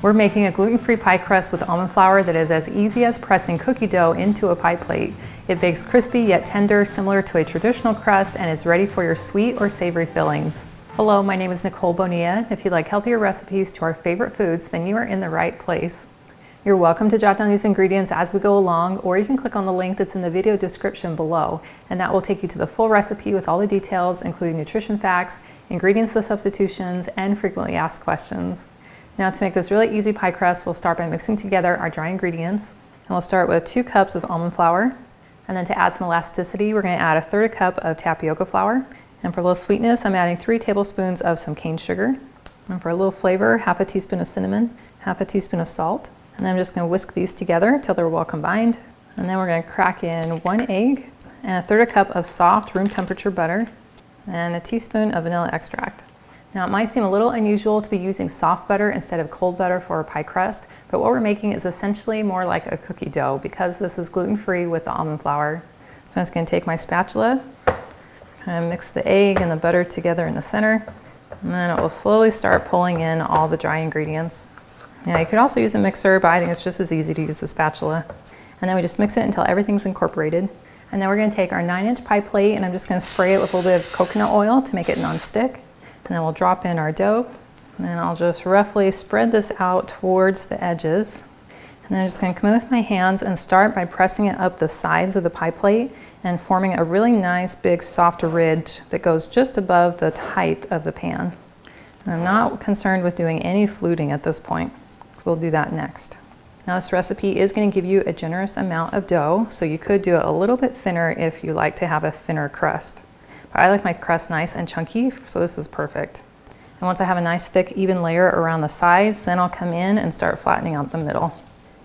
We're making a gluten-free pie crust with almond flour that is as easy as pressing cookie dough into a pie plate. It bakes crispy yet tender, similar to a traditional crust, and is ready for your sweet or savory fillings. Hello, my name is Nicole Bonilla. If you like healthier recipes to our favorite foods, then you are in the right place. You're welcome to jot down these ingredients as we go along, or you can click on the link that's in the video description below, and that will take you to the full recipe with all the details, including nutrition facts, ingredients to substitutions, and frequently asked questions. Now, to make this really easy pie crust, we'll start by mixing together our dry ingredients. And we'll start with 2 cups of almond flour. And then to add some elasticity, we're going to add a 1/3 cup of tapioca flour. And for a little sweetness, I'm adding 3 tablespoons of some cane sugar. And for a little flavor, 1/2 teaspoon of cinnamon, 1/2 teaspoon of salt. And then I'm just going to whisk these together until they're well combined. And then we're going to crack in 1 egg and a 1/3 cup of soft room temperature butter and a teaspoon of vanilla extract. Now, it might seem a little unusual to be using soft butter instead of cold butter for a pie crust, but what we're making is essentially more like a cookie dough because this is gluten-free with the almond flour. So I'm just going to take my spatula, kind of mix the egg and the butter together in the center, and then it will slowly start pulling in all the dry ingredients. Now, you could also use a mixer, but I think it's just as easy to use the spatula. And then we just mix it until everything's incorporated. And then we're going to take our 9-inch pie plate, and I'm just going to spray it with a little bit of coconut oil to make it non-stick. And then we'll drop in our dough, and then I'll just roughly spread this out towards the edges. And then I'm just going to come in with my hands and start by pressing it up the sides of the pie plate and forming a really nice big soft ridge that goes just above the height of the pan. And I'm not concerned with doing any fluting at this point. We'll do that next. Now, this recipe is going to give you a generous amount of dough, so you could do it a little bit thinner if you like to have a thinner crust. But I like my crust nice and chunky, so this is perfect. And once I have a nice thick even layer around the sides, then I'll come in and start flattening out the middle.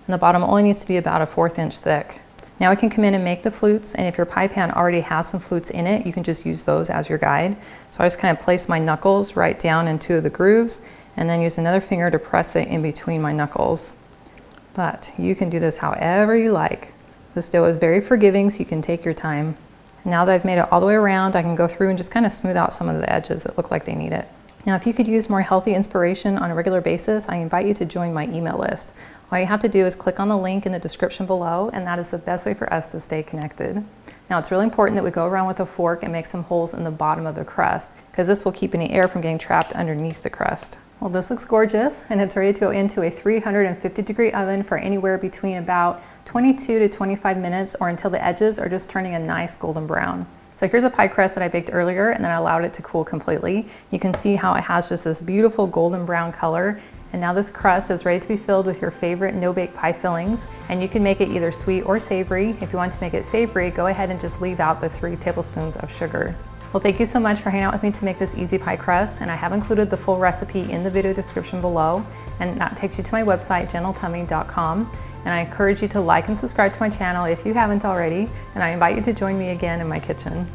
And the bottom only needs to be about a 1/4 inch thick. Now we can come in and make the flutes, and if your pie pan already has some flutes in it, you can just use those as your guide. So I just kind of place my knuckles right down into the grooves, and then use another finger to press it in between my knuckles. But you can do this however you like. This dough is very forgiving, so you can take your time. Now that I've made it all the way around, I can go through and just kind of smooth out some of the edges that look like they need it. Now, if you could use more healthy inspiration on a regular basis, I invite you to join my email list. All you have to do is click on the link in the description below, and that is the best way for us to stay connected. Now, it's really important that we go around with a fork and make some holes in the bottom of the crust, because this will keep any air from getting trapped underneath the crust. Well, this looks gorgeous, and it's ready to go into a 350-degree oven for anywhere between about 22 to 25 minutes, or until the edges are just turning a nice golden brown. So here's a pie crust that I baked earlier, and then I allowed it to cool completely. You can see how it has just this beautiful golden brown color. And now this crust is ready to be filled with your favorite no-bake pie fillings, and you can make it either sweet or savory. If you want to make it savory, go ahead and just leave out the 3 tablespoons of sugar. Well, thank you so much for hanging out with me to make this easy pie crust, and I have included the full recipe in the video description below, and that takes you to my website, gentletummy.com. And I encourage you to like and subscribe to my channel if you haven't already, and I invite you to join me again in my kitchen.